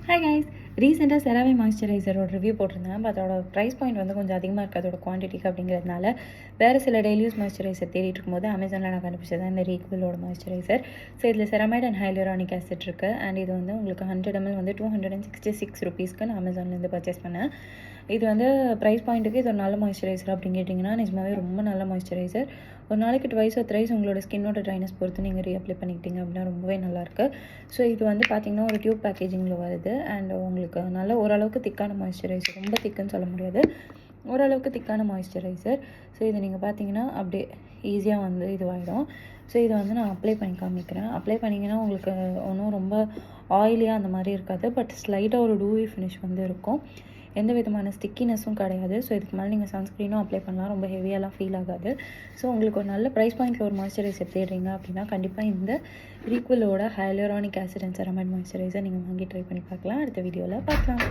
Hi guys, ரீசெண்டாக செராவே மாய்ஸ்சரைசரோட review போட்டிருந்தேன். But அதோட ப்ரைஸ் பாயிண்ட் வந்து கொஞ்சம் அதிகமாக இருக்குது அதோட குவான்டிட்டிக்கு. அப்படிங்கிறதுனால வேறு சில டெய்லி யூஸ் மாய்ஸ்சரைசர் தேடிட்டு இருக்கும்போது அமேசானில் நான் கண்டுபிடிச்சது இந்த ரீக்விலோட மாய்ஸ்சரைசர். ஸோ இதில் செரமைட் அண்ட் ஹைலூரானிக் ஆசிட் இருக்குது. அண்ட் இது வந்து உங்களுக்கு 100 ml வந்து 266 ருபீஸ்க்கு நான் அமேசான்லேருந்து பர்ச்சேஸ் பண்ணேன். இது வந்து ப்ரைஸ் பாயிண்ட்டுக்கு இது ஒரு நல்ல மாய்ஸ்சரைசர் அப்படின்னு கேட்டிங்கன்னா நிஜமாவே ரொம்ப நல்ல மாய்ஸ்சரைசர். ஒரு நாளைக்கு ட்வைஸ் ஆர் த்ரைஸ் உங்களோட ஸ்கின்னோட ட்ரைனஸ் பொறுத்து நீங்கள் ரீஅப்ளை பண்ணிக்கிட்டீங்க அப்படின்னா ரொம்பவே நல்லாயிருக்கு. ஸோ இது வந்து பார்த்திங்கன்னா ஒரு டியூப் பேக்கேஜிங்கில் வருது. அண்ட் உங்களுக்கு நல்ல ஓரளவுக்கு திக்கான மாய்ஸ்சரைசர், ரொம்ப திக்குன்னு சொல்ல முடியாது, ஓரளவுக்கு திக்கான மாய்ஸ்சரைசர். ஸோ இதை நீங்கள் பார்த்தீங்கன்னா அப்படியே ஈஸியாக வந்து இதுவாகிடும். ஸோ இதை வந்து நான் அப்ளை பண்ணி காமிக்கிறேன். அப்ளை பண்ணிங்கன்னா உங்களுக்கு ஒன்றும் ரொம்ப ஆயிலியாக அந்த மாதிரி இருக்காது, பட் ஸ்லைட்டாக ஒரு டூவி ஃபினிஷ் வந்து இருக்கும். எந்த விதமான ஸ்டிக்கினஸும் கிடையாது. ஸோ இதுக்கு மேலே நீங்கள் சன்ஸ்க்ரீனும் அப்ளை பண்ணலாம், ரொம்ப ஹெவியாலாம் ஃபீல் ஆகாது. ஸோ உங்களுக்கு ஒரு நல்ல ப்ரைஸ் பாயிண்ட்டில் ஒரு மாய்ஸ்சரைசர் தேடுறீங்க அப்படின்னா கண்டிப்பாக இந்த ரீக்விலோட hyaluronic acid and ceramide moisturizer நீங்கள் வாங்கி ட்ரை பண்ணி பார்க்கலாம். அடுத்த வீடியோவில் பார்க்கலாம்.